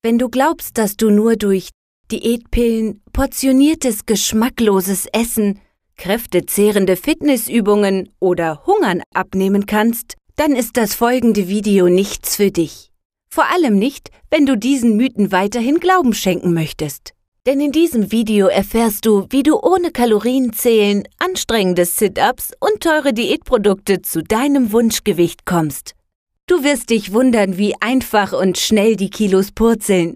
Wenn du glaubst, dass du nur durch Diätpillen, portioniertes, geschmackloses Essen, kräftezehrende Fitnessübungen oder Hungern abnehmen kannst, dann ist das folgende Video nichts für dich. Vor allem nicht, wenn du diesen Mythen weiterhin Glauben schenken möchtest. Denn in diesem Video erfährst du, wie du ohne Kalorienzählen, anstrengende Sit-Ups und teure Diätprodukte zu deinem Wunschgewicht kommst. Du wirst dich wundern, wie einfach und schnell die Kilos purzeln.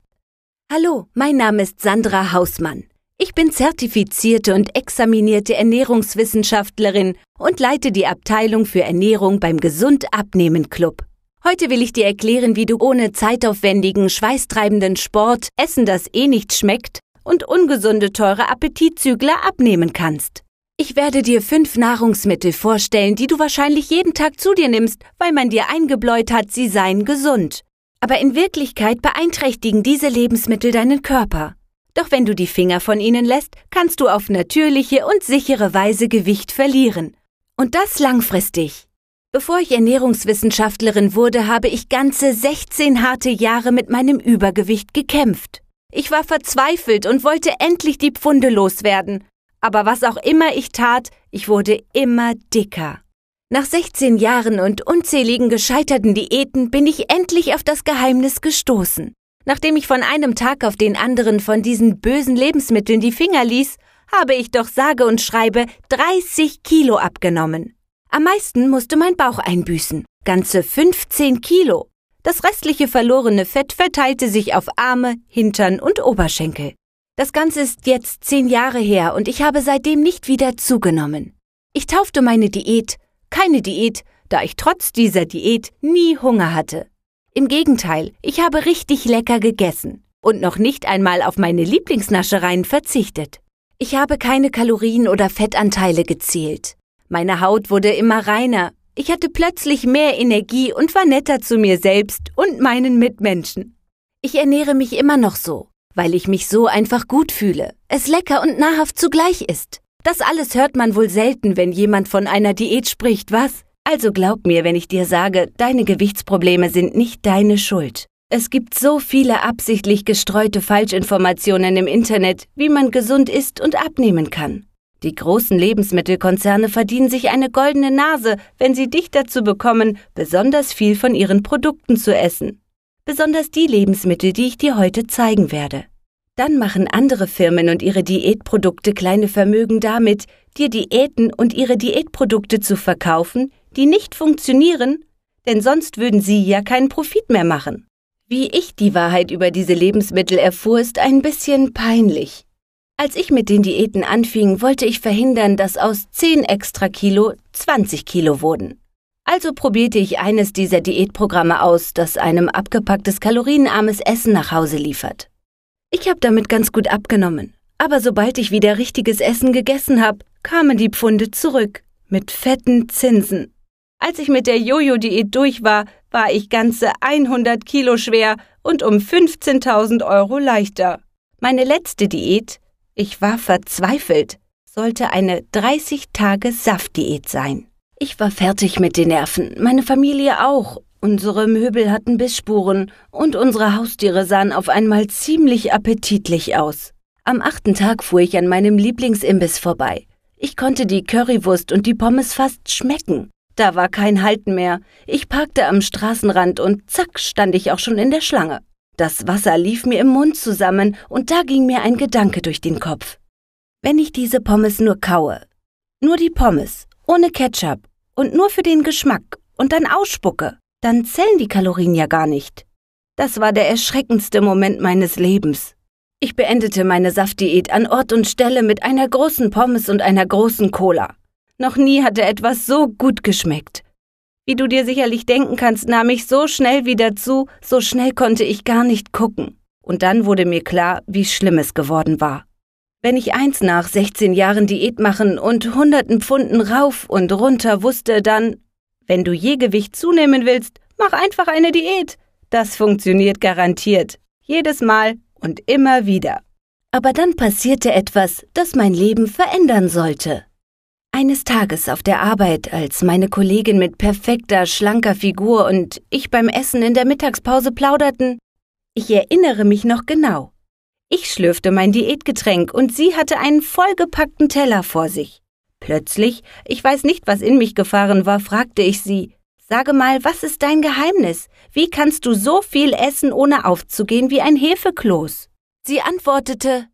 Hallo, mein Name ist Sandra Hausmann. Ich bin zertifizierte und examinierte Ernährungswissenschaftlerin und leite die Abteilung für Ernährung beim Gesund Abnehmen Club. Heute will ich dir erklären, wie du ohne zeitaufwendigen, schweißtreibenden Sport, Essen, das eh nicht schmeckt, und ungesunde, teure Appetitzügler abnehmen kannst. Ich werde dir 5 Nahrungsmittel vorstellen, die du wahrscheinlich jeden Tag zu dir nimmst, weil man dir eingebläut hat, sie seien gesund. Aber in Wirklichkeit beeinträchtigen diese Lebensmittel deinen Körper. Doch wenn du die Finger von ihnen lässt, kannst du auf natürliche und sichere Weise Gewicht verlieren. Und das langfristig. Bevor ich Ernährungswissenschaftlerin wurde, habe ich ganze 16 harte Jahre mit meinem Übergewicht gekämpft. Ich war verzweifelt und wollte endlich die Pfunde loswerden. Aber was auch immer ich tat, ich wurde immer dicker. Nach 16 Jahren und unzähligen gescheiterten Diäten bin ich endlich auf das Geheimnis gestoßen. Nachdem ich von einem Tag auf den anderen von diesen bösen Lebensmitteln die Finger ließ, habe ich doch sage und schreibe 30 Kilo abgenommen. Am meisten musste mein Bauch einbüßen, ganze 15 Kilo. Das restliche verlorene Fett verteilte sich auf Arme, Hintern und Oberschenkel. Das Ganze ist jetzt 10 Jahre her und ich habe seitdem nicht wieder zugenommen. Ich taufte meine Diät Keine Diät, da ich trotz dieser Diät nie Hunger hatte. Im Gegenteil, ich habe richtig lecker gegessen und noch nicht einmal auf meine Lieblingsnaschereien verzichtet. Ich habe keine Kalorien oder Fettanteile gezählt. Meine Haut wurde immer reiner. Ich hatte plötzlich mehr Energie und war netter zu mir selbst und meinen Mitmenschen. Ich ernähre mich immer noch so, weil ich mich so einfach gut fühle, es lecker und nahrhaft zugleich ist. Das alles hört man wohl selten, wenn jemand von einer Diät spricht, was? Also glaub mir, wenn ich dir sage, deine Gewichtsprobleme sind nicht deine Schuld. Es gibt so viele absichtlich gestreute Falschinformationen im Internet, wie man gesund isst und abnehmen kann. Die großen Lebensmittelkonzerne verdienen sich eine goldene Nase, wenn sie dich dazu bekommen, besonders viel von ihren Produkten zu essen. Besonders die Lebensmittel, die ich dir heute zeigen werde. Dann machen andere Firmen und ihre Diätprodukte kleine Vermögen damit, dir Diäten und ihre Diätprodukte zu verkaufen, die nicht funktionieren, denn sonst würden sie ja keinen Profit mehr machen. Wie ich die Wahrheit über diese Lebensmittel erfuhr, ist ein bisschen peinlich. Als ich mit den Diäten anfing, wollte ich verhindern, dass aus 10 extra Kilo 20 Kilo wurden. Also probierte ich eines dieser Diätprogramme aus, das einem abgepacktes kalorienarmes Essen nach Hause liefert. Ich habe damit ganz gut abgenommen, aber sobald ich wieder richtiges Essen gegessen habe, kamen die Pfunde zurück, mit fetten Zinsen. Als ich mit der Jojo-Diät durch war, war ich ganze 100 Kilo schwer und um 15.000 € leichter. Meine letzte Diät, ich war verzweifelt, sollte eine 30-Tage-Saftdiät sein. Ich war fertig mit den Nerven, meine Familie auch. Unsere Möbel hatten Bissspuren und unsere Haustiere sahen auf einmal ziemlich appetitlich aus. Am 8. Tag fuhr ich an meinem Lieblingsimbiss vorbei. Ich konnte die Currywurst und die Pommes fast schmecken. Da war kein Halten mehr. Ich parkte am Straßenrand und zack, stand ich auch schon in der Schlange. Das Wasser lief mir im Mund zusammen und da ging mir ein Gedanke durch den Kopf. Wenn ich diese Pommes nur kaue, nur die Pommes, ohne Ketchup und nur für den Geschmack und dann ausspucke, dann zählen die Kalorien ja gar nicht. Das war der erschreckendste Moment meines Lebens. Ich beendete meine Saftdiät an Ort und Stelle mit einer großen Pommes und einer großen Cola. Noch nie hatte etwas so gut geschmeckt. Wie du dir sicherlich denken kannst, nahm ich so schnell wieder zu, so schnell konnte ich gar nicht gucken. Und dann wurde mir klar, wie schlimm es geworden war. Wenn ich eins nach 16 Jahren Diät machen und hunderten Pfunden rauf und runter wusste, dann, wenn du je Gewicht zunehmen willst, mach einfach eine Diät. Das funktioniert garantiert. Jedes Mal und immer wieder. Aber dann passierte etwas, das mein Leben verändern sollte. Eines Tages auf der Arbeit, als meine Kollegin mit perfekter, schlanker Figur und ich beim Essen in der Mittagspause plauderten, Ich erinnere mich noch genau. Ich schlürfte mein Diätgetränk und sie hatte einen vollgepackten Teller vor sich. Plötzlich, ich weiß nicht, was in mich gefahren war, fragte ich sie: Sage mal, was ist dein Geheimnis? Wie kannst du so viel essen, ohne aufzugehen wie ein Hefekloß? Sie antwortete: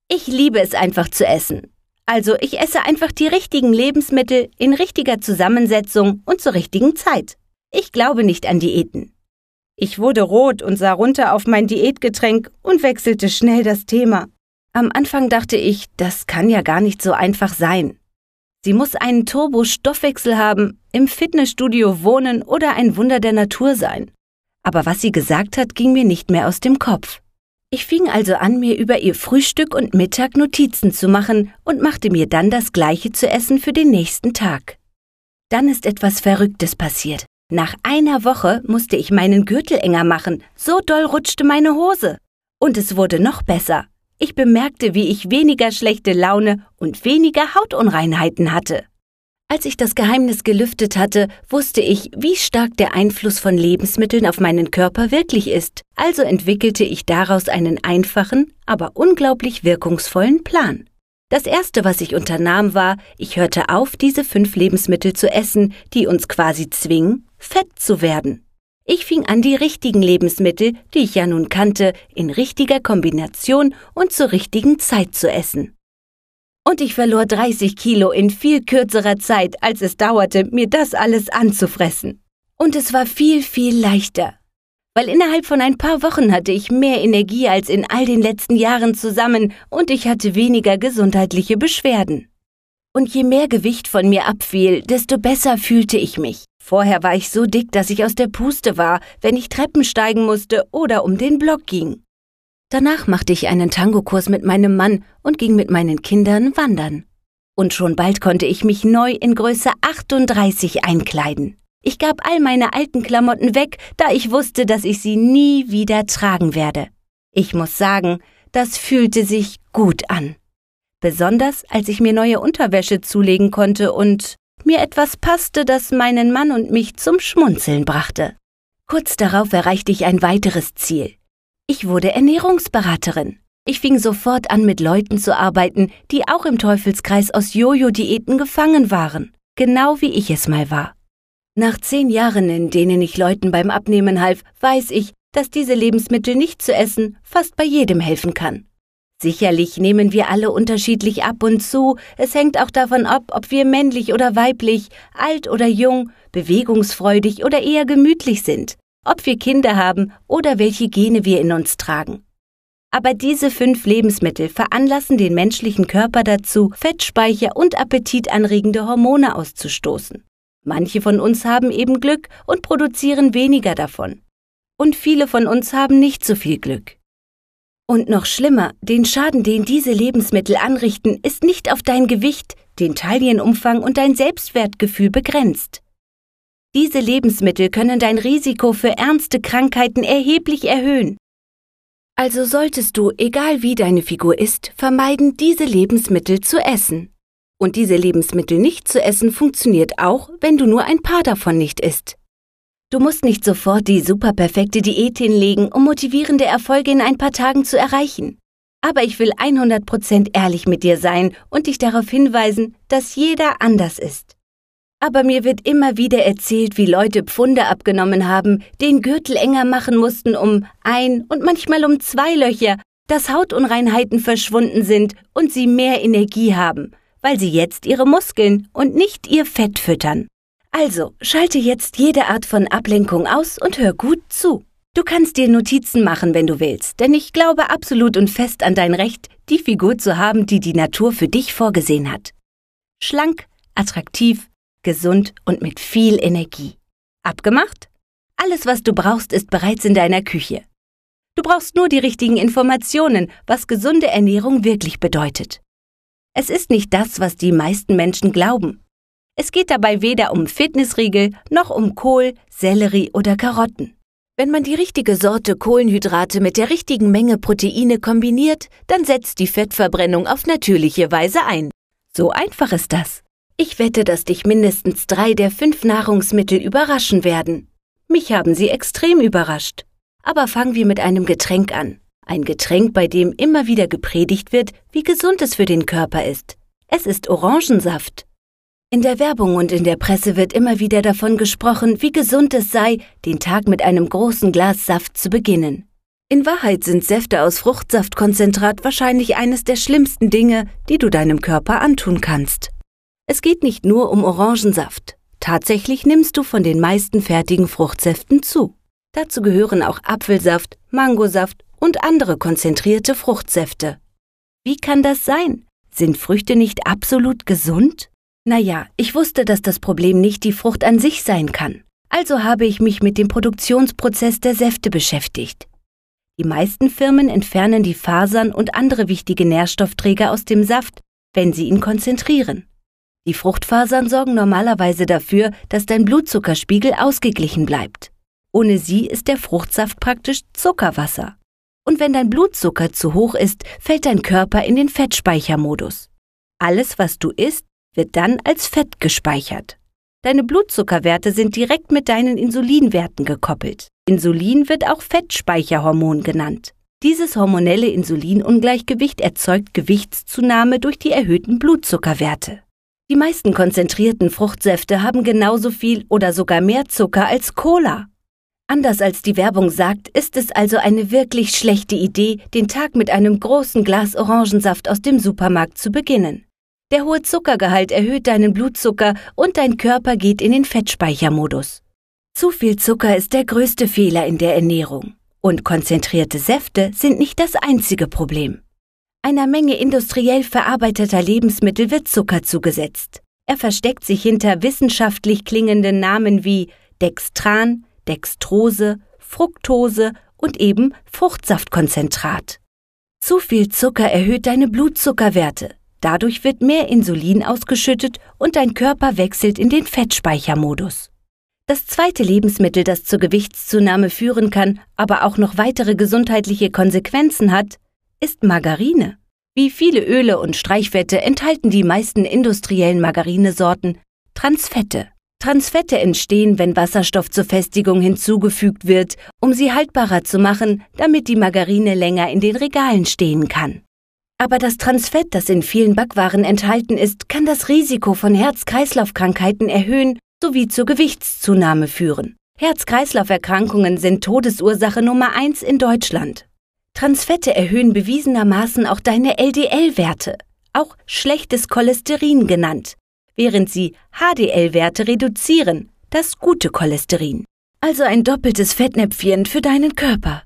Ich liebe es einfach zu essen. Also ich esse einfach die richtigen Lebensmittel in richtiger Zusammensetzung und zur richtigen Zeit. Ich glaube nicht an Diäten. Ich wurde rot und sah runter auf mein Diätgetränk und wechselte schnell das Thema. Am Anfang dachte ich, das kann ja gar nicht so einfach sein. Sie muss einen Turbo-Stoffwechsel haben, im Fitnessstudio wohnen oder ein Wunder der Natur sein. Aber was sie gesagt hat, ging mir nicht mehr aus dem Kopf. Ich fing also an, mir über ihr Frühstück und Mittag Notizen zu machen und machte mir dann das Gleiche zu essen für den nächsten Tag. Dann ist etwas Verrücktes passiert. Nach einer Woche musste ich meinen Gürtel enger machen, so doll rutschte meine Hose. Und es wurde noch besser. Ich bemerkte, wie ich weniger schlechte Laune und weniger Hautunreinheiten hatte. Als ich das Geheimnis gelüftet hatte, wusste ich, wie stark der Einfluss von Lebensmitteln auf meinen Körper wirklich ist. Also entwickelte ich daraus einen einfachen, aber unglaublich wirkungsvollen Plan. Das Erste, was ich unternahm, war, ich hörte auf, diese 5 Lebensmittel zu essen, die uns quasi zwingen, fett zu werden. Ich fing an, die richtigen Lebensmittel, die ich ja nun kannte, in richtiger Kombination und zur richtigen Zeit zu essen. Und ich verlor 30 Kilo in viel kürzerer Zeit, als es dauerte, mir das alles anzufressen. Und es war viel, viel leichter. Weil innerhalb von ein paar Wochen hatte ich mehr Energie als in all den letzten Jahren zusammen und ich hatte weniger gesundheitliche Beschwerden. Und je mehr Gewicht von mir abfiel, desto besser fühlte ich mich. Vorher war ich so dick, dass ich aus der Puste war, wenn ich Treppen steigen musste oder um den Block ging. Danach machte ich einen Tangokurs mit meinem Mann und ging mit meinen Kindern wandern. Und schon bald konnte ich mich neu in Größe 38 einkleiden. Ich gab all meine alten Klamotten weg, da ich wusste, dass ich sie nie wieder tragen werde. Ich muss sagen, das fühlte sich gut an. Besonders, als ich mir neue Unterwäsche zulegen konnte und mir etwas passte, das meinen Mann und mich zum Schmunzeln brachte. Kurz darauf erreichte ich ein weiteres Ziel. Ich wurde Ernährungsberaterin. Ich fing sofort an, mit Leuten zu arbeiten, die auch im Teufelskreis aus Jojo-Diäten gefangen waren, genau wie ich es mal war. Nach 10 Jahren, in denen ich Leuten beim Abnehmen half, weiß ich, dass diese Lebensmittel nicht zu essen fast bei jedem helfen kann. Sicherlich nehmen wir alle unterschiedlich ab und zu, es hängt auch davon ab, ob wir männlich oder weiblich, alt oder jung, bewegungsfreudig oder eher gemütlich sind, ob wir Kinder haben oder welche Gene wir in uns tragen. Aber diese 5 Lebensmittel veranlassen den menschlichen Körper dazu, Fettspeicher und appetitanregende Hormone auszustoßen. Manche von uns haben eben Glück und produzieren weniger davon. Und viele von uns haben nicht so viel Glück. Und noch schlimmer, den Schaden, den diese Lebensmittel anrichten, ist nicht auf dein Gewicht, den Taillenumfang und dein Selbstwertgefühl begrenzt. Diese Lebensmittel können dein Risiko für ernste Krankheiten erheblich erhöhen. Also solltest du, egal wie deine Figur ist, vermeiden, diese Lebensmittel zu essen. Und diese Lebensmittel nicht zu essen funktioniert auch, wenn du nur ein paar davon nicht isst. Du musst nicht sofort die superperfekte Diät hinlegen, um motivierende Erfolge in ein paar Tagen zu erreichen. Aber ich will 100% ehrlich mit dir sein und dich darauf hinweisen, dass jeder anders ist. Aber mir wird immer wieder erzählt, wie Leute Pfunde abgenommen haben, den Gürtel enger machen mussten um 1 und manchmal um 2 Löcher, dass Hautunreinheiten verschwunden sind und sie mehr Energie haben, weil sie jetzt ihre Muskeln und nicht ihr Fett füttern. Also, schalte jetzt jede Art von Ablenkung aus und hör gut zu. Du kannst dir Notizen machen, wenn du willst, denn ich glaube absolut und fest an dein Recht, die Figur zu haben, die die Natur für dich vorgesehen hat. Schlank, attraktiv, gesund und mit viel Energie. Abgemacht? Alles, was du brauchst, ist bereits in deiner Küche. Du brauchst nur die richtigen Informationen, was gesunde Ernährung wirklich bedeutet. Es ist nicht das, was die meisten Menschen glauben. Es geht dabei weder um Fitnessriegel noch um Kohl, Sellerie oder Karotten. Wenn man die richtige Sorte Kohlenhydrate mit der richtigen Menge Proteine kombiniert, dann setzt die Fettverbrennung auf natürliche Weise ein. So einfach ist das. Ich wette, dass dich mindestens 3 der 5 Nahrungsmittel überraschen werden. Mich haben sie extrem überrascht. Aber fangen wir mit einem Getränk an. Ein Getränk, bei dem immer wieder gepredigt wird, wie gesund es für den Körper ist. Es ist Orangensaft. In der Werbung und in der Presse wird immer wieder davon gesprochen, wie gesund es sei, den Tag mit einem großen Glas Saft zu beginnen. In Wahrheit sind Säfte aus Fruchtsaftkonzentrat wahrscheinlich eines der schlimmsten Dinge, die du deinem Körper antun kannst. Es geht nicht nur um Orangensaft. Tatsächlich nimmst du von den meisten fertigen Fruchtsäften zu. Dazu gehören auch Apfelsaft, Mangosaft und andere konzentrierte Fruchtsäfte. Wie kann das sein? Sind Früchte nicht absolut gesund? Naja, ich wusste, dass das Problem nicht die Frucht an sich sein kann. Also habe ich mich mit dem Produktionsprozess der Säfte beschäftigt. Die meisten Firmen entfernen die Fasern und andere wichtige Nährstoffträger aus dem Saft, wenn sie ihn konzentrieren. Die Fruchtfasern sorgen normalerweise dafür, dass dein Blutzuckerspiegel ausgeglichen bleibt. Ohne sie ist der Fruchtsaft praktisch Zuckerwasser. Und wenn dein Blutzucker zu hoch ist, fällt dein Körper in den Fettspeichermodus. Alles, was du isst, wird dann als Fett gespeichert. Deine Blutzuckerwerte sind direkt mit deinen Insulinwerten gekoppelt. Insulin wird auch Fettspeicherhormon genannt. Dieses hormonelle Insulinungleichgewicht erzeugt Gewichtszunahme durch die erhöhten Blutzuckerwerte. Die meisten konzentrierten Fruchtsäfte haben genauso viel oder sogar mehr Zucker als Cola. Anders als die Werbung sagt, ist es also eine wirklich schlechte Idee, den Tag mit einem großen Glas Orangensaft aus dem Supermarkt zu beginnen. Der hohe Zuckergehalt erhöht deinen Blutzucker und dein Körper geht in den Fettspeichermodus. Zu viel Zucker ist der größte Fehler in der Ernährung. Und konzentrierte Säfte sind nicht das einzige Problem. Einer Menge industriell verarbeiteter Lebensmittel wird Zucker zugesetzt. Er versteckt sich hinter wissenschaftlich klingenden Namen wie Dextran, Dextrose, Fructose und eben Fruchtsaftkonzentrat. Zu viel Zucker erhöht deine Blutzuckerwerte. Dadurch wird mehr Insulin ausgeschüttet und dein Körper wechselt in den Fettspeichermodus. Das zweite Lebensmittel, das zur Gewichtszunahme führen kann, aber auch noch weitere gesundheitliche Konsequenzen hat, ist Margarine. Wie viele Öle und Streichfette enthalten die meisten industriellen Margarinesorten Transfette. Transfette entstehen, wenn Wasserstoff zur Festigung hinzugefügt wird, um sie haltbarer zu machen, damit die Margarine länger in den Regalen stehen kann. Aber das Transfett, das in vielen Backwaren enthalten ist, kann das Risiko von Herz-Kreislauf-Krankheiten erhöhen sowie zur Gewichtszunahme führen. Herz-Kreislauf-Erkrankungen sind Todesursache Nummer 1 in Deutschland. Transfette erhöhen bewiesenermaßen auch deine LDL-Werte, auch schlechtes Cholesterin genannt, während sie HDL-Werte reduzieren, das gute Cholesterin. Also ein doppeltes Fettnäpfchen für deinen Körper.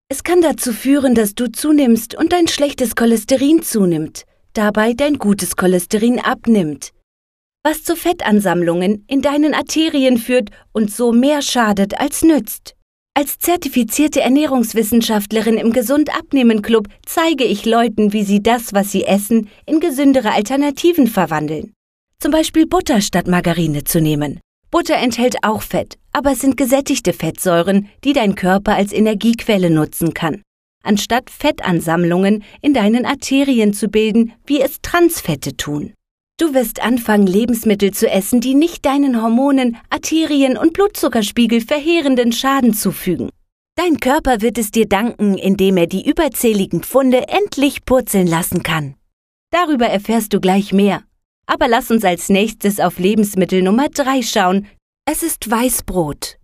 Es kann dazu führen, dass du zunimmst und dein schlechtes Cholesterin zunimmt, dabei dein gutes Cholesterin abnimmt, was zu Fettansammlungen in deinen Arterien führt und so mehr schadet als nützt. Als zertifizierte Ernährungswissenschaftlerin im Gesund Abnehmen Club zeige ich Leuten, wie sie das, was sie essen, in gesündere Alternativen verwandeln. Zum Beispiel Butter statt Margarine zu nehmen. Butter enthält auch Fett, aber es sind gesättigte Fettsäuren, die dein Körper als Energiequelle nutzen kann, anstatt Fettansammlungen in deinen Arterien zu bilden, wie es Transfette tun. Du wirst anfangen, Lebensmittel zu essen, die nicht deinen Hormonen, Arterien und Blutzuckerspiegel verheerenden Schaden zufügen. Dein Körper wird es dir danken, indem er die überzähligen Pfunde endlich purzeln lassen kann. Darüber erfährst du gleich mehr. Aber lass uns als nächstes auf Lebensmittel Nummer 3 schauen. Es ist Weißbrot.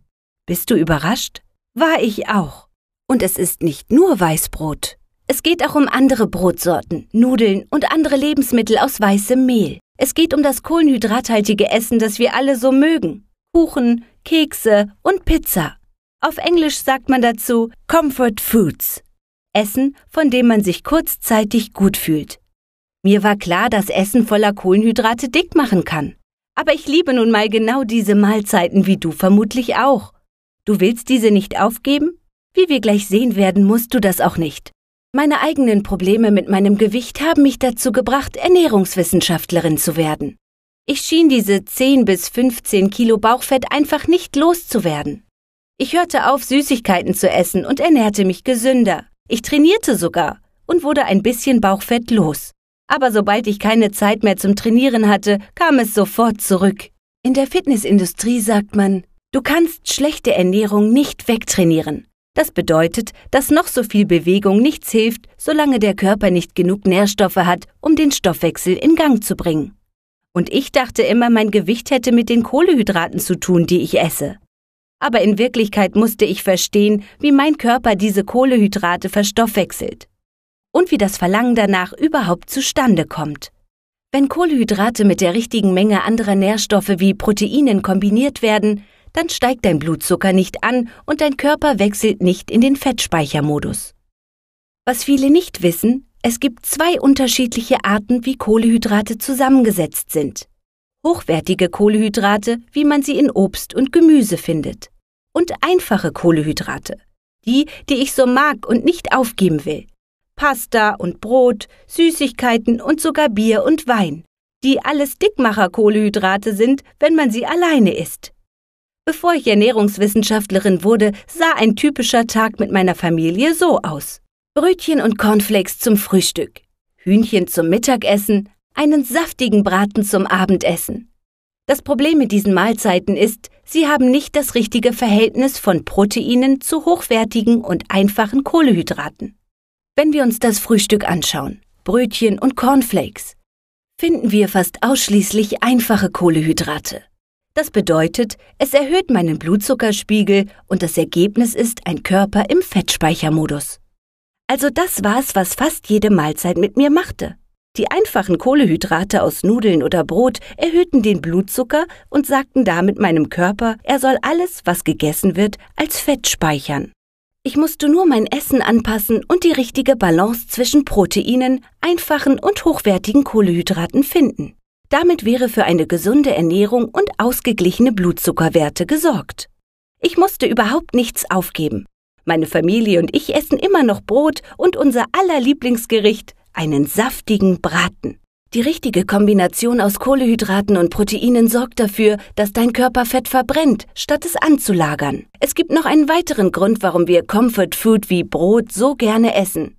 Bist du überrascht? War ich auch. Und es ist nicht nur Weißbrot. Es geht auch um andere Brotsorten, Nudeln und andere Lebensmittel aus weißem Mehl. Es geht um das kohlenhydrathaltige Essen, das wir alle so mögen. Kuchen, Kekse und Pizza. Auf Englisch sagt man dazu Comfort Foods. Essen, von dem man sich kurzzeitig gut fühlt. Mir war klar, dass Essen voller Kohlenhydrate dick machen kann. Aber ich liebe nun mal genau diese Mahlzeiten wie du vermutlich auch. Du willst diese nicht aufgeben? Wie wir gleich sehen werden, musst du das auch nicht. Meine eigenen Probleme mit meinem Gewicht haben mich dazu gebracht, Ernährungswissenschaftlerin zu werden. Ich schien diese 10 bis 15 Kilo Bauchfett einfach nicht loszuwerden. Ich hörte auf, Süßigkeiten zu essen und ernährte mich gesünder. Ich trainierte sogar und wurde ein bisschen Bauchfett los. Aber sobald ich keine Zeit mehr zum Trainieren hatte, kam es sofort zurück. In der Fitnessindustrie sagt man, du kannst schlechte Ernährung nicht wegtrainieren. Das bedeutet, dass noch so viel Bewegung nichts hilft, solange der Körper nicht genug Nährstoffe hat, um den Stoffwechsel in Gang zu bringen. Und ich dachte immer, mein Gewicht hätte mit den Kohlenhydraten zu tun, die ich esse. Aber in Wirklichkeit musste ich verstehen, wie mein Körper diese Kohlenhydrate verstoffwechselt und wie das Verlangen danach überhaupt zustande kommt. Wenn Kohlenhydrate mit der richtigen Menge anderer Nährstoffe wie Proteinen kombiniert werden, dann steigt dein Blutzucker nicht an und dein Körper wechselt nicht in den Fettspeichermodus. Was viele nicht wissen, es gibt 2 unterschiedliche Arten, wie Kohlenhydrate zusammengesetzt sind. Hochwertige Kohlenhydrate, wie man sie in Obst und Gemüse findet. Und einfache Kohlenhydrate, die ich so mag und nicht aufgeben will. Pasta und Brot, Süßigkeiten und sogar Bier und Wein, die alles Dickmacher-Kohlenhydrate sind, wenn man sie alleine isst. Bevor ich Ernährungswissenschaftlerin wurde, sah ein typischer Tag mit meiner Familie so aus. Brötchen und Cornflakes zum Frühstück, Hühnchen zum Mittagessen, einen saftigen Braten zum Abendessen. Das Problem mit diesen Mahlzeiten ist, sie haben nicht das richtige Verhältnis von Proteinen zu hochwertigen und einfachen Kohlenhydraten. Wenn wir uns das Frühstück anschauen, Brötchen und Cornflakes, finden wir fast ausschließlich einfache Kohlenhydrate. Das bedeutet, es erhöht meinen Blutzuckerspiegel und das Ergebnis ist ein Körper im Fettspeichermodus. Also das war's, was fast jede Mahlzeit mit mir machte. Die einfachen Kohlenhydrate aus Nudeln oder Brot erhöhten den Blutzucker und sagten damit meinem Körper, er soll alles, was gegessen wird, als Fett speichern. Ich musste nur mein Essen anpassen und die richtige Balance zwischen Proteinen, einfachen und hochwertigen Kohlenhydraten finden. Damit wäre für eine gesunde Ernährung und ausgeglichene Blutzuckerwerte gesorgt. Ich musste überhaupt nichts aufgeben. Meine Familie und ich essen immer noch Brot und unser aller Lieblingsgericht, einen saftigen Braten. Die richtige Kombination aus Kohlenhydraten und Proteinen sorgt dafür, dass dein Körper Fett verbrennt, statt es anzulagern. Es gibt noch einen weiteren Grund, warum wir Comfort Food wie Brot so gerne essen.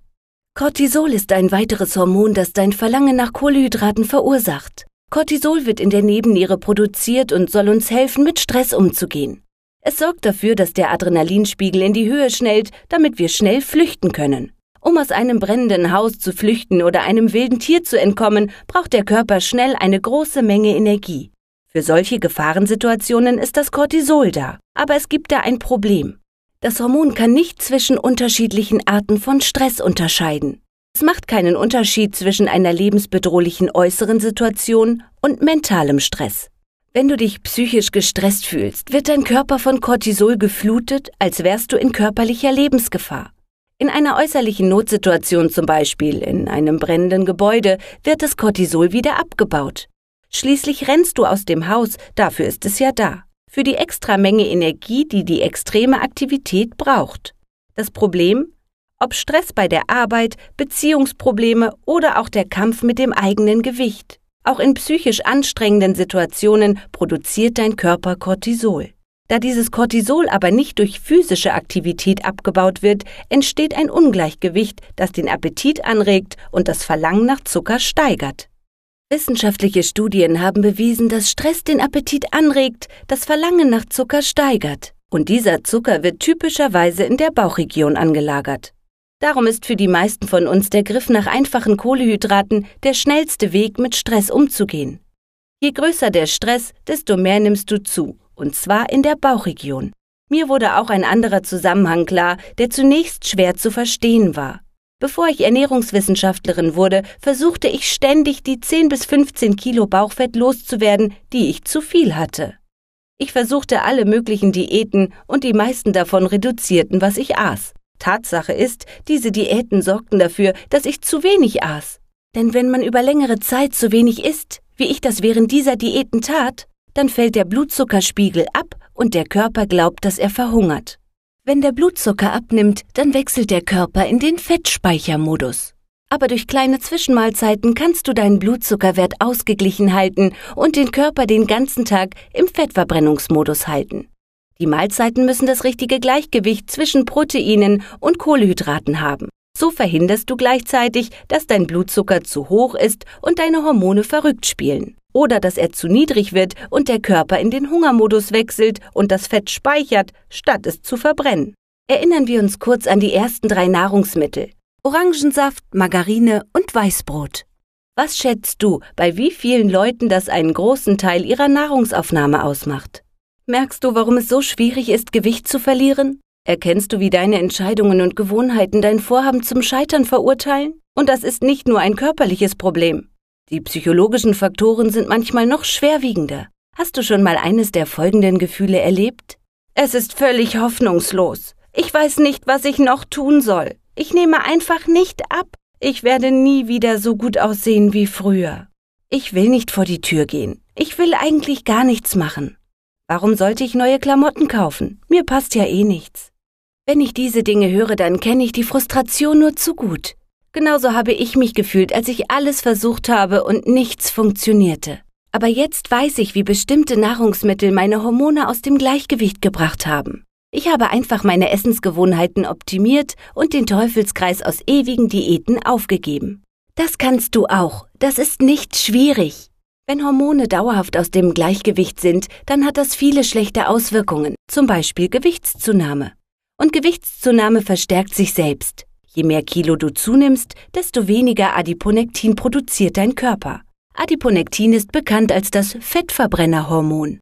Cortisol ist ein weiteres Hormon, das dein Verlangen nach Kohlenhydraten verursacht. Cortisol wird in der Nebenniere produziert und soll uns helfen, mit Stress umzugehen. Es sorgt dafür, dass der Adrenalinspiegel in die Höhe schnellt, damit wir schnell flüchten können. Um aus einem brennenden Haus zu flüchten oder einem wilden Tier zu entkommen, braucht der Körper schnell eine große Menge Energie. Für solche Gefahrensituationen ist das Cortisol da. Aber es gibt da ein Problem. Das Hormon kann nicht zwischen unterschiedlichen Arten von Stress unterscheiden. Es macht keinen Unterschied zwischen einer lebensbedrohlichen äußeren Situation und mentalem Stress. Wenn du dich psychisch gestresst fühlst, wird dein Körper von Cortisol geflutet, als wärst du in körperlicher Lebensgefahr. In einer äußerlichen Notsituation, zum Beispiel in einem brennenden Gebäude, wird das Cortisol wieder abgebaut. Schließlich rennst du aus dem Haus, dafür ist es ja da. Für die extra Menge Energie, die die extreme Aktivität braucht. Das Problem? Ob Stress bei der Arbeit, Beziehungsprobleme oder auch der Kampf mit dem eigenen Gewicht. Auch in psychisch anstrengenden Situationen produziert dein Körper Cortisol. Da dieses Cortisol aber nicht durch physische Aktivität abgebaut wird, entsteht ein Ungleichgewicht, das den Appetit anregt und das Verlangen nach Zucker steigert. Wissenschaftliche Studien haben bewiesen, dass Stress den Appetit anregt, das Verlangen nach Zucker steigert. Und dieser Zucker wird typischerweise in der Bauchregion angelagert. Darum ist für die meisten von uns der Griff nach einfachen Kohlenhydraten der schnellste Weg, mit Stress umzugehen. Je größer der Stress, desto mehr nimmst du zu, und zwar in der Bauchregion. Mir wurde auch ein anderer Zusammenhang klar, der zunächst schwer zu verstehen war. Bevor ich Ernährungswissenschaftlerin wurde, versuchte ich ständig, die 10 bis 15 Kilo Bauchfett loszuwerden, die ich zu viel hatte. Ich versuchte alle möglichen Diäten und die meisten davon reduzierten, was ich aß. Tatsache ist, diese Diäten sorgten dafür, dass ich zu wenig aß. Denn wenn man über längere Zeit zu wenig isst, wie ich das während dieser Diäten tat, dann fällt der Blutzuckerspiegel ab und der Körper glaubt, dass er verhungert. Wenn der Blutzucker abnimmt, dann wechselt der Körper in den Fettspeichermodus. Aber durch kleine Zwischenmahlzeiten kannst du deinen Blutzuckerwert ausgeglichen halten und den Körper den ganzen Tag im Fettverbrennungsmodus halten. Die Mahlzeiten müssen das richtige Gleichgewicht zwischen Proteinen und Kohlenhydraten haben. So verhinderst du gleichzeitig, dass dein Blutzucker zu hoch ist und deine Hormone verrückt spielen. Oder dass er zu niedrig wird und der Körper in den Hungermodus wechselt und das Fett speichert, statt es zu verbrennen. Erinnern wir uns kurz an die ersten 3 Nahrungsmittel: Orangensaft, Margarine und Weißbrot. Was schätzt du, bei wie vielen Leuten das einen großen Teil ihrer Nahrungsaufnahme ausmacht? Merkst du, warum es so schwierig ist, Gewicht zu verlieren? Erkennst du, wie deine Entscheidungen und Gewohnheiten dein Vorhaben zum Scheitern verurteilen? Und das ist nicht nur ein körperliches Problem. Die psychologischen Faktoren sind manchmal noch schwerwiegender. Hast du schon mal eines der folgenden Gefühle erlebt? Es ist völlig hoffnungslos. Ich weiß nicht, was ich noch tun soll. Ich nehme einfach nicht ab. Ich werde nie wieder so gut aussehen wie früher. Ich will nicht vor die Tür gehen. Ich will eigentlich gar nichts machen. Warum sollte ich neue Klamotten kaufen? Mir passt ja eh nichts. Wenn ich diese Dinge höre, dann kenne ich die Frustration nur zu gut. Genauso habe ich mich gefühlt, als ich alles versucht habe und nichts funktionierte. Aber jetzt weiß ich, wie bestimmte Nahrungsmittel meine Hormone aus dem Gleichgewicht gebracht haben. Ich habe einfach meine Essensgewohnheiten optimiert und den Teufelskreis aus ewigen Diäten aufgegeben. Das kannst du auch. Das ist nicht schwierig. Wenn Hormone dauerhaft aus dem Gleichgewicht sind, dann hat das viele schlechte Auswirkungen, zum Beispiel Gewichtszunahme. Und Gewichtszunahme verstärkt sich selbst. Je mehr Kilo du zunimmst, desto weniger Adiponektin produziert dein Körper. Adiponektin ist bekannt als das Fettverbrennerhormon.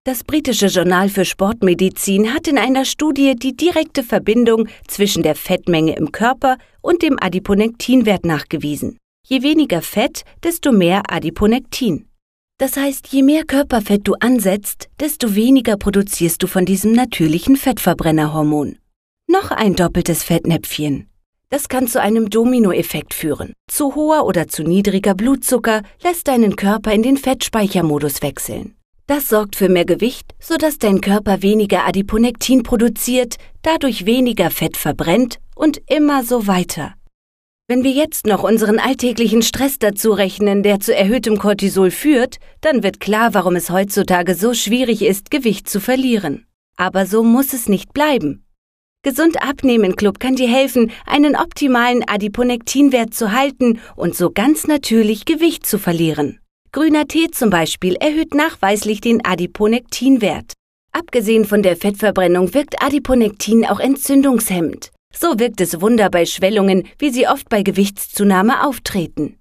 Das britische Journal für Sportmedizin hat in einer Studie die direkte Verbindung zwischen der Fettmenge im Körper und dem Adiponektinwert nachgewiesen. Je weniger Fett, desto mehr Adiponektin. Das heißt, je mehr Körperfett du ansetzt, desto weniger produzierst du von diesem natürlichen Fettverbrennerhormon. Noch ein doppeltes Fettnäpfchen. Das kann zu einem Dominoeffekt führen. Zu hoher oder zu niedriger Blutzucker lässt deinen Körper in den Fettspeichermodus wechseln. Das sorgt für mehr Gewicht, sodass dein Körper weniger Adiponektin produziert, dadurch weniger Fett verbrennt und immer so weiter. Wenn wir jetzt noch unseren alltäglichen Stress dazu rechnen, der zu erhöhtem Cortisol führt, dann wird klar, warum es heutzutage so schwierig ist, Gewicht zu verlieren. Aber so muss es nicht bleiben. Gesund Abnehmen Club kann dir helfen, einen optimalen Adiponektinwert zu halten und so ganz natürlich Gewicht zu verlieren. Grüner Tee zum Beispiel erhöht nachweislich den Adiponektinwert. Abgesehen von der Fettverbrennung wirkt Adiponektin auch entzündungshemmend. So wirkt es Wunder bei Schwellungen, wie sie oft bei Gewichtszunahme auftreten.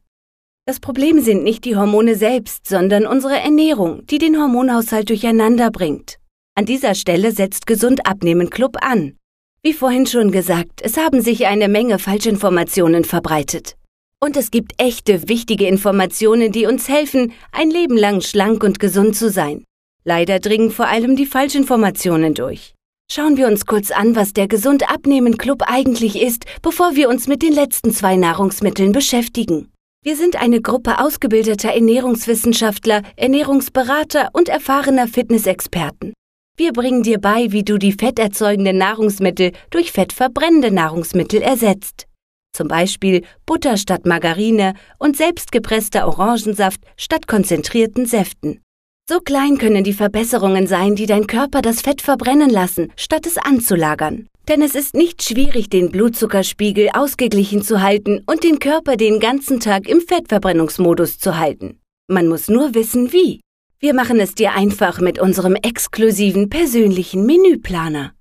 Das Problem sind nicht die Hormone selbst, sondern unsere Ernährung, die den Hormonhaushalt durcheinander bringt. An dieser Stelle setzt Gesund Abnehmen Club an. Wie vorhin schon gesagt, es haben sich eine Menge Falschinformationen verbreitet. Und es gibt echte, wichtige Informationen, die uns helfen, ein Leben lang schlank und gesund zu sein. Leider dringen vor allem die Falschinformationen durch. Schauen wir uns kurz an, was der Gesund Abnehmen Club eigentlich ist, bevor wir uns mit den letzten 2 Nahrungsmitteln beschäftigen. Wir sind eine Gruppe ausgebildeter Ernährungswissenschaftler, Ernährungsberater und erfahrener Fitnessexperten. Wir bringen dir bei, wie du die fetterzeugenden Nahrungsmittel durch fettverbrennende Nahrungsmittel ersetzt. Zum Beispiel Butter statt Margarine und selbstgepresster Orangensaft statt konzentrierten Säften. So klein können die Verbesserungen sein, die dein Körper das Fett verbrennen lassen, statt es anzulagern. Denn es ist nicht schwierig, den Blutzuckerspiegel ausgeglichen zu halten und den Körper den ganzen Tag im Fettverbrennungsmodus zu halten. Man muss nur wissen, wie. Wir machen es dir einfach mit unserem exklusiven persönlichen Menüplaner.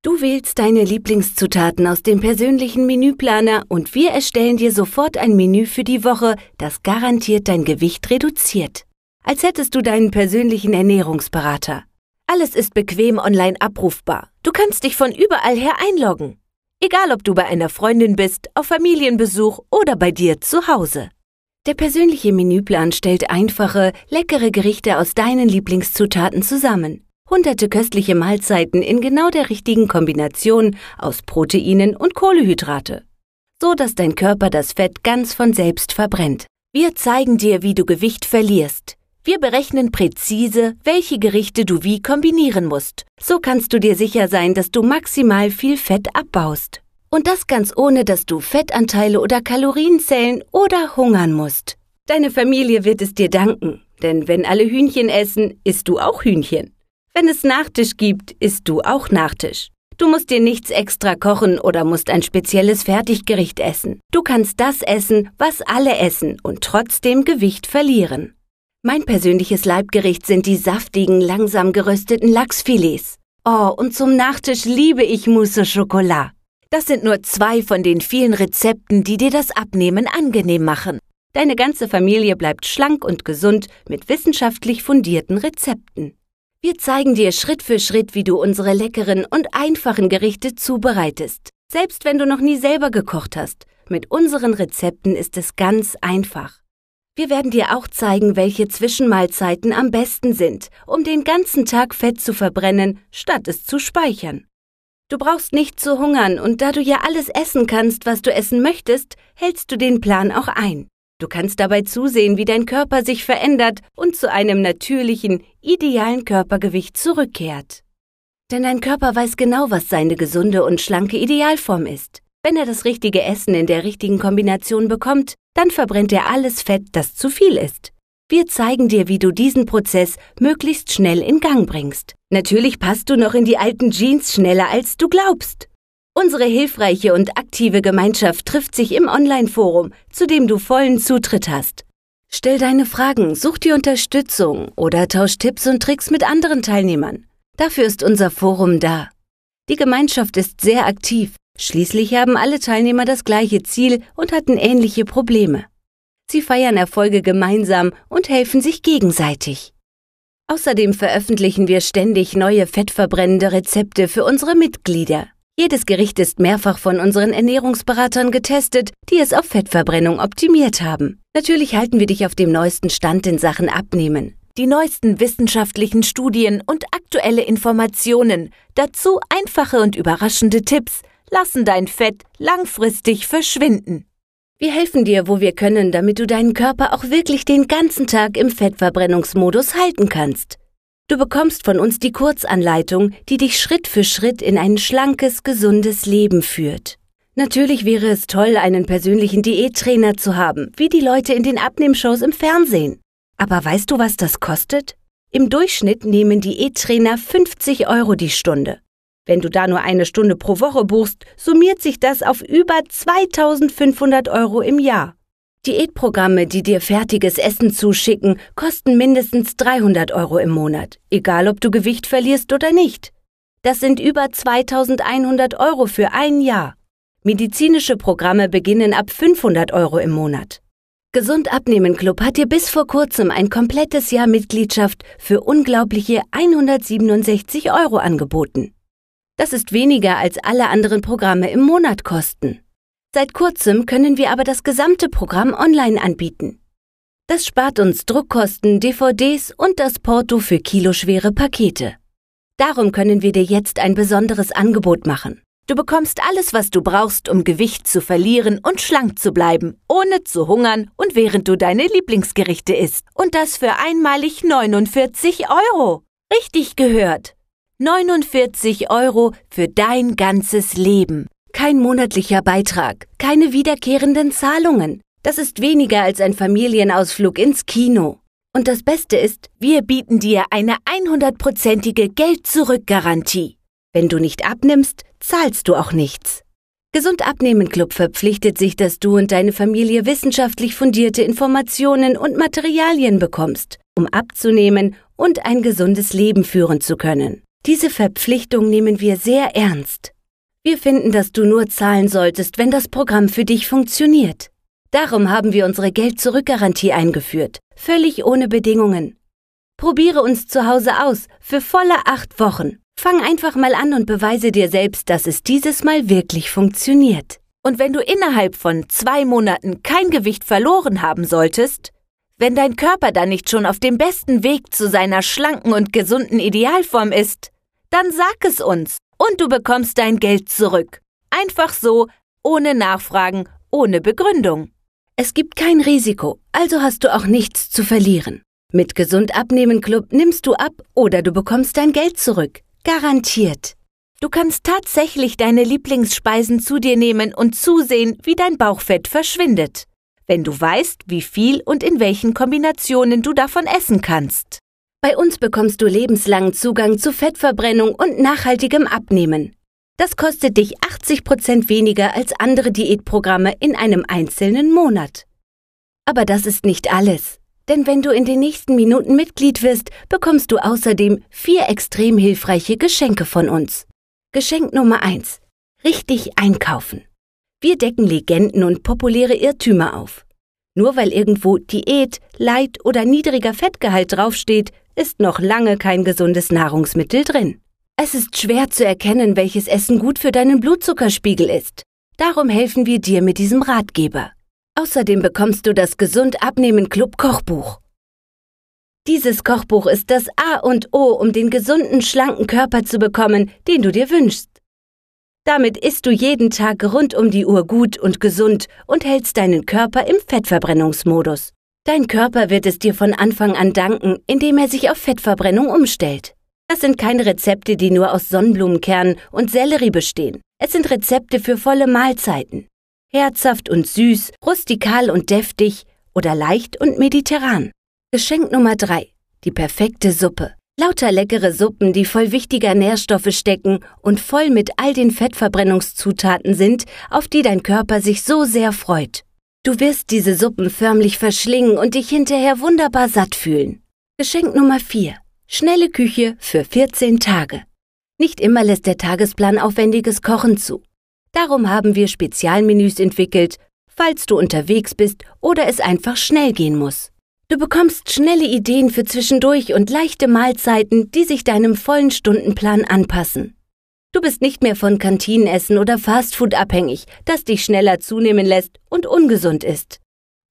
Du wählst deine Lieblingszutaten aus dem persönlichen Menüplaner und wir erstellen dir sofort ein Menü für die Woche, das garantiert dein Gewicht reduziert. Als hättest du deinen persönlichen Ernährungsberater. Alles ist bequem online abrufbar. Du kannst dich von überall her einloggen. Egal, ob du bei einer Freundin bist, auf Familienbesuch oder bei dir zu Hause. Der persönliche Menüplan stellt einfache, leckere Gerichte aus deinen Lieblingszutaten zusammen. Hunderte köstliche Mahlzeiten in genau der richtigen Kombination aus Proteinen und Kohlenhydrate. So, dass dein Körper das Fett ganz von selbst verbrennt. Wir zeigen dir, wie du Gewicht verlierst. Wir berechnen präzise, welche Gerichte du wie kombinieren musst. So kannst du dir sicher sein, dass du maximal viel Fett abbaust. Und das ganz ohne, dass du Fettanteile oder Kalorien zählen oder hungern musst. Deine Familie wird es dir danken, denn wenn alle Hühnchen essen, isst du auch Hühnchen. Wenn es Nachtisch gibt, isst du auch Nachtisch. Du musst dir nichts extra kochen oder musst ein spezielles Fertiggericht essen. Du kannst das essen, was alle essen und trotzdem Gewicht verlieren. Mein persönliches Leibgericht sind die saftigen, langsam gerösteten Lachsfilets. Oh, und zum Nachtisch liebe ich Mousse au Chocolat. Das sind nur 2 von den vielen Rezepten, die dir das Abnehmen angenehm machen. Deine ganze Familie bleibt schlank und gesund mit wissenschaftlich fundierten Rezepten. Wir zeigen dir Schritt für Schritt, wie du unsere leckeren und einfachen Gerichte zubereitest. Selbst wenn du noch nie selber gekocht hast, mit unseren Rezepten ist es ganz einfach. Wir werden dir auch zeigen, welche Zwischenmahlzeiten am besten sind, um den ganzen Tag Fett zu verbrennen, statt es zu speichern. Du brauchst nicht zu hungern und da du ja alles essen kannst, was du essen möchtest, hältst du den Plan auch ein. Du kannst dabei zusehen, wie dein Körper sich verändert und zu einem natürlichen, idealen Körpergewicht zurückkehrt. Denn dein Körper weiß genau, was seine gesunde und schlanke Idealform ist. Wenn er das richtige Essen in der richtigen Kombination bekommt, dann verbrennt er alles Fett, das zu viel ist. Wir zeigen dir, wie du diesen Prozess möglichst schnell in Gang bringst. Natürlich passt du noch in die alten Jeans schneller, als du glaubst. Unsere hilfreiche und aktive Gemeinschaft trifft sich im Online-Forum, zu dem du vollen Zutritt hast. Stell deine Fragen, such dir Unterstützung oder tausch Tipps und Tricks mit anderen Teilnehmern. Dafür ist unser Forum da. Die Gemeinschaft ist sehr aktiv. Schließlich haben alle Teilnehmer das gleiche Ziel und hatten ähnliche Probleme. Sie feiern Erfolge gemeinsam und helfen sich gegenseitig. Außerdem veröffentlichen wir ständig neue fettverbrennende Rezepte für unsere Mitglieder. Jedes Gericht ist mehrfach von unseren Ernährungsberatern getestet, die es auf Fettverbrennung optimiert haben. Natürlich halten wir dich auf dem neuesten Stand in Sachen Abnehmen. Die neuesten wissenschaftlichen Studien und aktuelle Informationen, dazu einfache und überraschende Tipps, lassen dein Fett langfristig verschwinden. Wir helfen dir, wo wir können, damit du deinen Körper auch wirklich den ganzen Tag im Fettverbrennungsmodus halten kannst. Du bekommst von uns die Kurzanleitung, die dich Schritt für Schritt in ein schlankes, gesundes Leben führt. Natürlich wäre es toll, einen persönlichen Diättrainer zu haben, wie die Leute in den Abnehmshows im Fernsehen. Aber weißt du, was das kostet? Im Durchschnitt nehmen Diättrainer 50 € die Stunde. Wenn du da nur eine Stunde pro Woche buchst, summiert sich das auf über 2.500 € im Jahr. Diätprogramme, die dir fertiges Essen zuschicken, kosten mindestens 300 € im Monat, egal ob du Gewicht verlierst oder nicht. Das sind über 2.100 € für ein Jahr. Medizinische Programme beginnen ab 500 € im Monat. Gesund Abnehmen Club hat dir bis vor kurzem ein komplettes Jahr Mitgliedschaft für unglaubliche 167 € angeboten. Das ist weniger als alle anderen Programme im Monat kosten. Seit kurzem können wir aber das gesamte Programm online anbieten. Das spart uns Druckkosten, DVDs und das Porto für kiloschwere Pakete. Darum können wir dir jetzt ein besonderes Angebot machen. Du bekommst alles, was du brauchst, um Gewicht zu verlieren und schlank zu bleiben, ohne zu hungern und während du deine Lieblingsgerichte isst. Und das für einmalig 49 €. Richtig gehört. 49 € für dein ganzes Leben. Kein monatlicher Beitrag, keine wiederkehrenden Zahlungen. Das ist weniger als ein Familienausflug ins Kino. Und das Beste ist, wir bieten dir eine 100%ige Geld-Zurück-Garantie. Wenn du nicht abnimmst, zahlst du auch nichts. Gesund Abnehmen Club verpflichtet sich, dass du und deine Familie wissenschaftlich fundierte Informationen und Materialien bekommst, um abzunehmen und ein gesundes Leben führen zu können. Diese Verpflichtung nehmen wir sehr ernst. Wir finden, dass du nur zahlen solltest, wenn das Programm für dich funktioniert. Darum haben wir unsere Geld-Zurück-Garantie eingeführt, völlig ohne Bedingungen. Probiere uns zu Hause aus, für volle 8 Wochen. Fang einfach mal an und beweise dir selbst, dass es dieses Mal wirklich funktioniert. Und wenn du innerhalb von 2 Monaten kein Gewicht verloren haben solltest, wenn dein Körper dann nicht schon auf dem besten Weg zu seiner schlanken und gesunden Idealform ist, dann sag es uns und du bekommst dein Geld zurück. Einfach so, ohne Nachfragen, ohne Begründung. Es gibt kein Risiko, also hast du auch nichts zu verlieren. Mit Gesund Abnehmen Club nimmst du ab oder du bekommst dein Geld zurück. Garantiert. Du kannst tatsächlich deine Lieblingsspeisen zu dir nehmen und zusehen, wie dein Bauchfett verschwindet, wenn du weißt, wie viel und in welchen Kombinationen du davon essen kannst. Bei uns bekommst du lebenslangen Zugang zu Fettverbrennung und nachhaltigem Abnehmen. Das kostet dich 80% weniger als andere Diätprogramme in einem einzelnen Monat. Aber das ist nicht alles. Denn wenn du in den nächsten Minuten Mitglied wirst, bekommst du außerdem 4 extrem hilfreiche Geschenke von uns. Geschenk Nummer 1. Richtig einkaufen. Wir decken Legenden und populäre Irrtümer auf. Nur weil irgendwo Diät, Light oder niedriger Fettgehalt draufsteht, ist noch lange kein gesundes Nahrungsmittel drin. Es ist schwer zu erkennen, welches Essen gut für deinen Blutzuckerspiegel ist. Darum helfen wir dir mit diesem Ratgeber. Außerdem bekommst du das Gesund Abnehmen Club Kochbuch. Dieses Kochbuch ist das A und O, um den gesunden, schlanken Körper zu bekommen, den du dir wünschst. Damit isst du jeden Tag rund um die Uhr gut und gesund und hältst deinen Körper im Fettverbrennungsmodus. Dein Körper wird es dir von Anfang an danken, indem er sich auf Fettverbrennung umstellt. Das sind keine Rezepte, die nur aus Sonnenblumenkernen und Sellerie bestehen. Es sind Rezepte für volle Mahlzeiten. Herzhaft und süß, rustikal und deftig oder leicht und mediterran. Geschenk Nummer 3. Die perfekte Suppe. Lauter leckere Suppen, die voll wichtiger Nährstoffe stecken und voll mit all den Fettverbrennungszutaten sind, auf die dein Körper sich so sehr freut. Du wirst diese Suppen förmlich verschlingen und dich hinterher wunderbar satt fühlen. Geschenk Nummer 4. Schnelle Küche für 14 Tage. Nicht immer lässt der Tagesplan aufwendiges Kochen zu. Darum haben wir Spezialmenüs entwickelt, falls du unterwegs bist oder es einfach schnell gehen muss. Du bekommst schnelle Ideen für zwischendurch und leichte Mahlzeiten, die sich deinem vollen Stundenplan anpassen. Du bist nicht mehr von Kantinenessen oder Fastfood abhängig, das dich schneller zunehmen lässt und ungesund ist.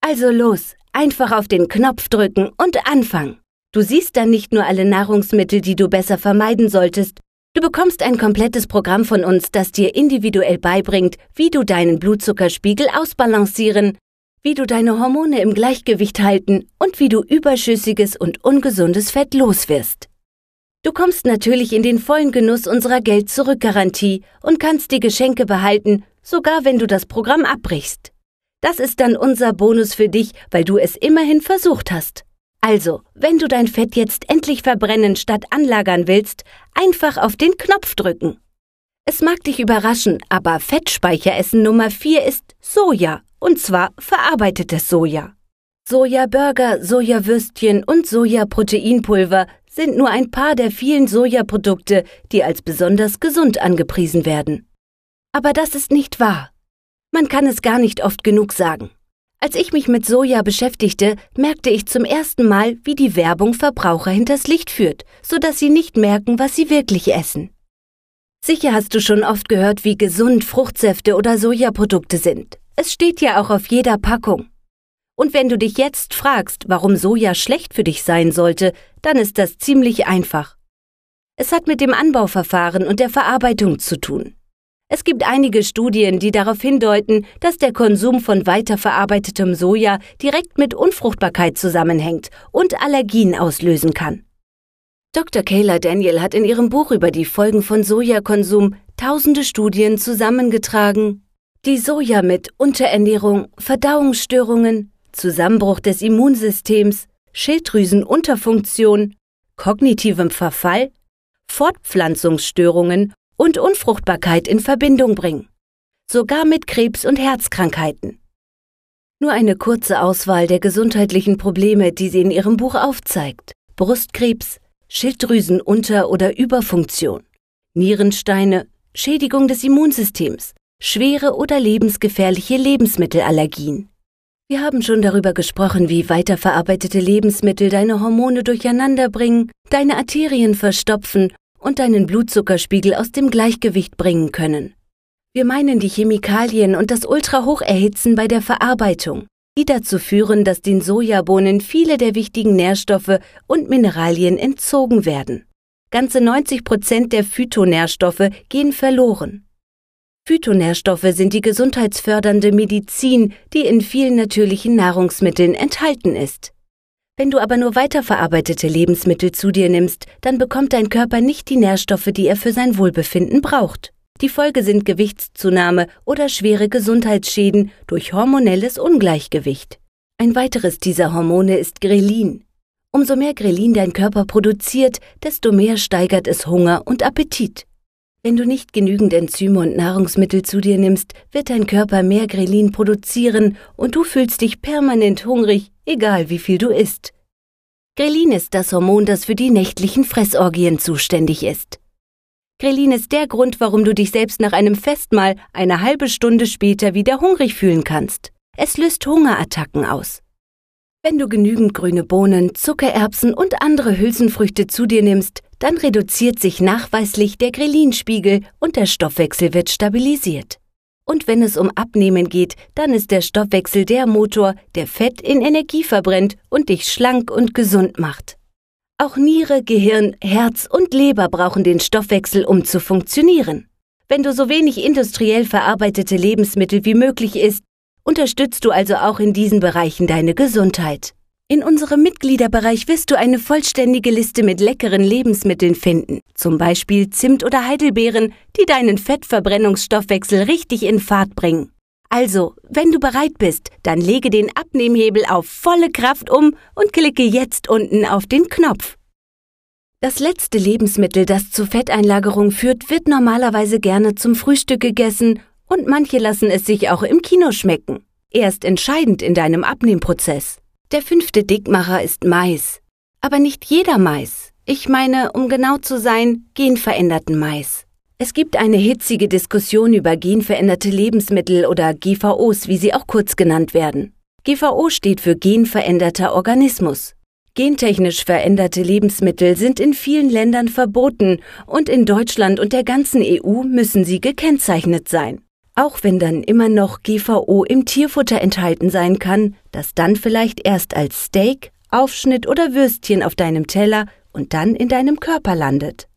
Also los, einfach auf den Knopf drücken und anfangen. Du siehst dann nicht nur alle Nahrungsmittel, die du besser vermeiden solltest. Du bekommst ein komplettes Programm von uns, das dir individuell beibringt, wie du deinen Blutzuckerspiegel ausbalancieren, wie du deine Hormone im Gleichgewicht halten und wie du überschüssiges und ungesundes Fett loswirst. Du kommst natürlich in den vollen Genuss unserer Geld-Zurück-Garantie und kannst die Geschenke behalten, sogar wenn du das Programm abbrichst. Das ist dann unser Bonus für dich, weil du es immerhin versucht hast. Also, wenn du dein Fett jetzt endlich verbrennen statt anlagern willst, einfach auf den Knopf drücken. Es mag dich überraschen, aber Fettspeicheressen Nummer 4 ist Soja, und zwar verarbeitetes Soja. Sojaburger, Sojawürstchen und Sojaproteinpulver sind nur ein paar der vielen Sojaprodukte, die als besonders gesund angepriesen werden. Aber das ist nicht wahr. Man kann es gar nicht oft genug sagen. Als ich mich mit Soja beschäftigte, merkte ich zum ersten Mal, wie die Werbung Verbraucher hinters Licht führt, sodass sie nicht merken, was sie wirklich essen. Sicher hast du schon oft gehört, wie gesund Fruchtsäfte oder Sojaprodukte sind. Es steht ja auch auf jeder Packung. Und wenn du dich jetzt fragst, warum Soja schlecht für dich sein sollte, dann ist das ziemlich einfach. Es hat mit dem Anbauverfahren und der Verarbeitung zu tun. Es gibt einige Studien, die darauf hindeuten, dass der Konsum von weiterverarbeitetem Soja direkt mit Unfruchtbarkeit zusammenhängt und Allergien auslösen kann. Dr. Kayla Daniel hat in ihrem Buch über die Folgen von Sojakonsum tausende Studien zusammengetragen, die Soja mit Unterernährung, Verdauungsstörungen, Zusammenbruch des Immunsystems, Schilddrüsenunterfunktion, kognitivem Verfall, Fortpflanzungsstörungen und Unfruchtbarkeit in Verbindung bringen, sogar mit Krebs und Herzkrankheiten. Nur eine kurze Auswahl der gesundheitlichen Probleme, die sie in ihrem Buch aufzeigt: Brustkrebs, Schilddrüsenunter- oder Überfunktion, Nierensteine, Schädigung des Immunsystems, schwere oder lebensgefährliche Lebensmittelallergien. Wir haben schon darüber gesprochen, wie weiterverarbeitete Lebensmittel deine Hormone durcheinander bringen, deine Arterien verstopfen und deinen Blutzuckerspiegel aus dem Gleichgewicht bringen können. Wir meinen die Chemikalien und das Ultrahocherhitzen bei der Verarbeitung, die dazu führen, dass den Sojabohnen viele der wichtigen Nährstoffe und Mineralien entzogen werden. Ganze 90% der Phytonährstoffe gehen verloren. Phytonährstoffe sind die gesundheitsfördernde Medizin, die in vielen natürlichen Nahrungsmitteln enthalten ist. Wenn du aber nur weiterverarbeitete Lebensmittel zu dir nimmst, dann bekommt dein Körper nicht die Nährstoffe, die er für sein Wohlbefinden braucht. Die Folge sind Gewichtszunahme oder schwere Gesundheitsschäden durch hormonelles Ungleichgewicht. Ein weiteres dieser Hormone ist Grelin. Umso mehr Grelin dein Körper produziert, desto mehr steigert es Hunger und Appetit. Wenn du nicht genügend Enzyme und Nahrungsmittel zu dir nimmst, wird dein Körper mehr Grelin produzieren und du fühlst dich permanent hungrig, egal wie viel du isst. Grelin ist das Hormon, das für die nächtlichen Fressorgien zuständig ist. Grelin ist der Grund, warum du dich selbst nach einem Festmahl eine halbe Stunde später wieder hungrig fühlen kannst. Es löst Hungerattacken aus. Wenn du genügend grüne Bohnen, Zuckererbsen und andere Hülsenfrüchte zu dir nimmst, dann reduziert sich nachweislich der Grelinspiegel und der Stoffwechsel wird stabilisiert. Und wenn es um Abnehmen geht, dann ist der Stoffwechsel der Motor, der Fett in Energie verbrennt und dich schlank und gesund macht. Auch Niere, Gehirn, Herz und Leber brauchen den Stoffwechsel, um zu funktionieren. Wenn du so wenig industriell verarbeitete Lebensmittel wie möglich isst, unterstützt du also auch in diesen Bereichen deine Gesundheit. In unserem Mitgliederbereich wirst du eine vollständige Liste mit leckeren Lebensmitteln finden, zum Beispiel Zimt oder Heidelbeeren, die deinen Fettverbrennungsstoffwechsel richtig in Fahrt bringen. Also, wenn du bereit bist, dann lege den Abnehmhebel auf volle Kraft um und klicke jetzt unten auf den Knopf. Das letzte Lebensmittel, das zu Fetteinlagerung führt, wird normalerweise gerne zum Frühstück gegessen und manche lassen es sich auch im Kino schmecken. Er ist entscheidend in deinem Abnehmprozess. Der 5. Dickmacher ist Mais. Aber nicht jeder Mais. Ich meine, um genau zu sein, genveränderten Mais. Es gibt eine hitzige Diskussion über genveränderte Lebensmittel oder GVOs, wie sie auch kurz genannt werden. GVO steht für genveränderter Organismus. Gentechnisch veränderte Lebensmittel sind in vielen Ländern verboten und in Deutschland und der ganzen EU müssen sie gekennzeichnet sein. Auch wenn dann immer noch GVO im Tierfutter enthalten sein kann, das dann vielleicht erst als Steak, Aufschnitt oder Würstchen auf deinem Teller und dann in deinem Körper landet.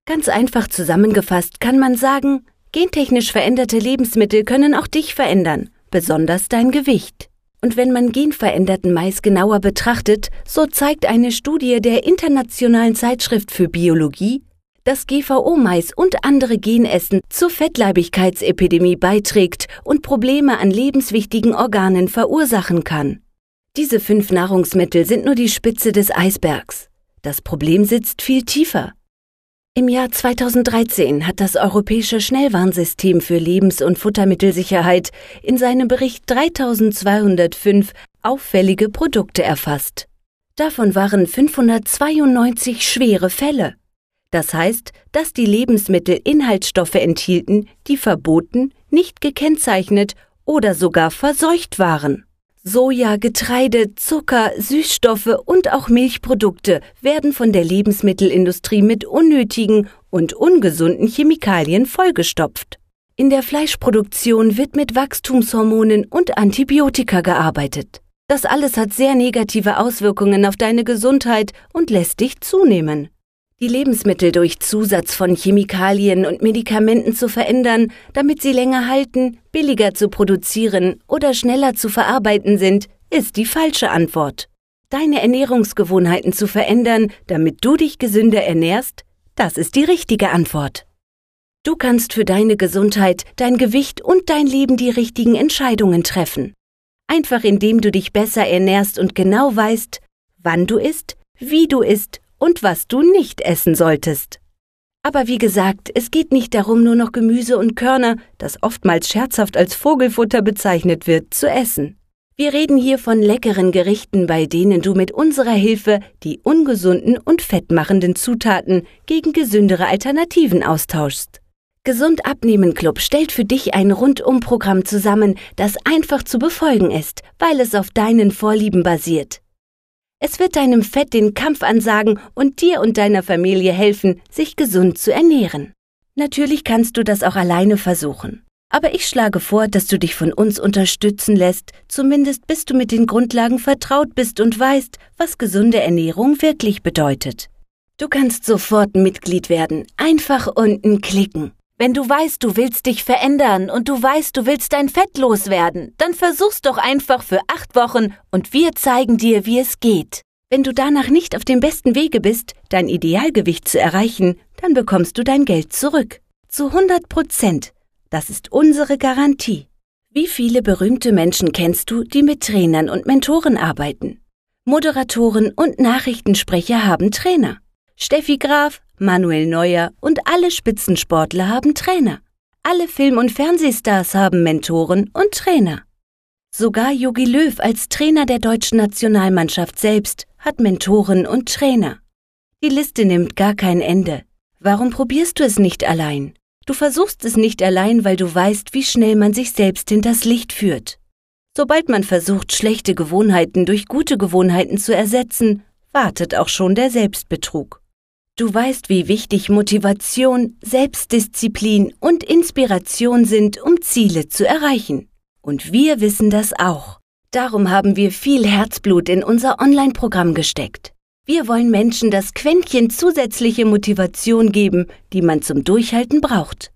Ganz einfach zusammengefasst kann man sagen, gentechnisch veränderte Lebensmittel können auch dich verändern, besonders dein Gewicht. Und wenn man genveränderten Mais genauer betrachtet, so zeigt eine Studie der Internationalen Zeitschrift für Biologie, dass GVO-Mais und andere Genessen zur Fettleibigkeitsepidemie beiträgt und Probleme an lebenswichtigen Organen verursachen kann. Diese 5 Nahrungsmittel sind nur die Spitze des Eisbergs. Das Problem sitzt viel tiefer. Im Jahr 2013 hat das Europäische Schnellwarnsystem für Lebens- und Futtermittelsicherheit in seinem Bericht 3205 auffällige Produkte erfasst. Davon waren 592 schwere Fälle. Das heißt, dass die Lebensmittel Inhaltsstoffe enthielten, die verboten, nicht gekennzeichnet oder sogar verseucht waren. Soja, Getreide, Zucker, Süßstoffe und auch Milchprodukte werden von der Lebensmittelindustrie mit unnötigen und ungesunden Chemikalien vollgestopft. In der Fleischproduktion wird mit Wachstumshormonen und Antibiotika gearbeitet. Das alles hat sehr negative Auswirkungen auf deine Gesundheit und lässt dich zunehmen. Die Lebensmittel durch Zusatz von Chemikalien und Medikamenten zu verändern, damit sie länger halten, billiger zu produzieren oder schneller zu verarbeiten sind, ist die falsche Antwort. Deine Ernährungsgewohnheiten zu verändern, damit du dich gesünder ernährst, das ist die richtige Antwort. Du kannst für deine Gesundheit, dein Gewicht und dein Leben die richtigen Entscheidungen treffen. Einfach indem du dich besser ernährst und genau weißt, wann du isst, wie du isst und was du nicht essen solltest. Aber wie gesagt, es geht nicht darum, nur noch Gemüse und Körner, das oftmals scherzhaft als Vogelfutter bezeichnet wird, zu essen. Wir reden hier von leckeren Gerichten, bei denen du mit unserer Hilfe die ungesunden und fettmachenden Zutaten gegen gesündere Alternativen austauschst. Gesund Abnehmen Club stellt für dich ein Rundumprogramm zusammen, das einfach zu befolgen ist, weil es auf deinen Vorlieben basiert. Es wird deinem Fett den Kampf ansagen und dir und deiner Familie helfen, sich gesund zu ernähren. Natürlich kannst du das auch alleine versuchen. Aber ich schlage vor, dass du dich von uns unterstützen lässt, zumindest bis du mit den Grundlagen vertraut bist und weißt, was gesunde Ernährung wirklich bedeutet. Du kannst sofort Mitglied werden. Einfach unten klicken. Wenn du weißt, du willst dich verändern und du weißt, du willst dein Fett loswerden, dann versuch's doch einfach für 8 Wochen und wir zeigen dir, wie es geht. Wenn du danach nicht auf dem besten Wege bist, dein Idealgewicht zu erreichen, dann bekommst du dein Geld zurück. Zu 100%. Das ist unsere Garantie. Wie viele berühmte Menschen kennst du, die mit Trainern und Mentoren arbeiten? Moderatoren und Nachrichtensprecher haben Trainer. Steffi Graf, Manuel Neuer und alle Spitzensportler haben Trainer. Alle Film- und Fernsehstars haben Mentoren und Trainer. Sogar Jogi Löw als Trainer der deutschen Nationalmannschaft selbst hat Mentoren und Trainer. Die Liste nimmt gar kein Ende. Warum probierst du es nicht allein? Du versuchst es nicht allein, weil du weißt, wie schnell man sich selbst hinters Licht führt. Sobald man versucht, schlechte Gewohnheiten durch gute Gewohnheiten zu ersetzen, wartet auch schon der Selbstbetrug. Du weißt, wie wichtig Motivation, Selbstdisziplin und Inspiration sind, um Ziele zu erreichen. Und wir wissen das auch. Darum haben wir viel Herzblut in unser Online-Programm gesteckt. Wir wollen Menschen das Quäntchen zusätzliche Motivation geben, die man zum Durchhalten braucht.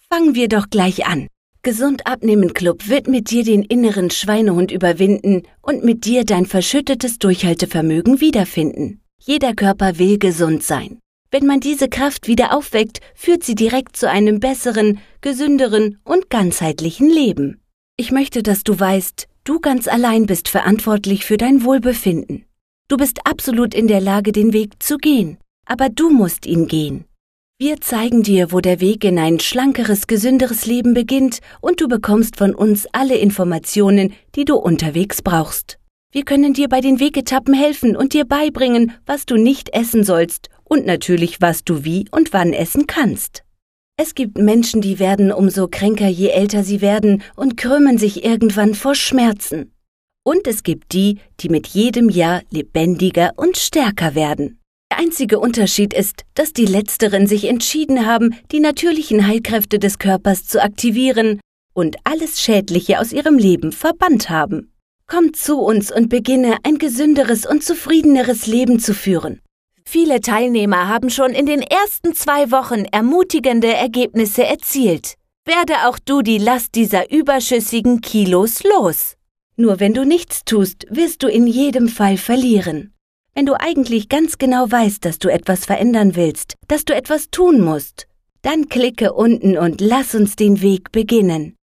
Fangen wir doch gleich an. Gesund Abnehmen Club wird mit dir den inneren Schweinehund überwinden und mit dir dein verschüttetes Durchhaltevermögen wiederfinden. Jeder Körper will gesund sein. Wenn man diese Kraft wieder aufweckt, führt sie direkt zu einem besseren, gesünderen und ganzheitlichen Leben. Ich möchte, dass du weißt, du ganz allein bist verantwortlich für dein Wohlbefinden. Du bist absolut in der Lage, den Weg zu gehen, aber du musst ihn gehen. Wir zeigen dir, wo der Weg in ein schlankeres, gesünderes Leben beginnt und du bekommst von uns alle Informationen, die du unterwegs brauchst. Wir können dir bei den Wegetappen helfen und dir beibringen, was du nicht essen sollst und natürlich, was du wie und wann essen kannst. Es gibt Menschen, die werden umso kränker, je älter sie werden und krümmen sich irgendwann vor Schmerzen. Und es gibt die, die mit jedem Jahr lebendiger und stärker werden. Der einzige Unterschied ist, dass die Letzteren sich entschieden haben, die natürlichen Heilkräfte des Körpers zu aktivieren und alles Schädliche aus ihrem Leben verbannt haben. Komm zu uns und beginne, ein gesünderes und zufriedeneres Leben zu führen. Viele Teilnehmer haben schon in den ersten 2 Wochen ermutigende Ergebnisse erzielt. Werde auch du die Last dieser überschüssigen Kilos los. Nur wenn du nichts tust, wirst du in jedem Fall verlieren. Wenn du eigentlich ganz genau weißt, dass du etwas verändern willst, dass du etwas tun musst, dann klicke unten und lass uns den Weg beginnen.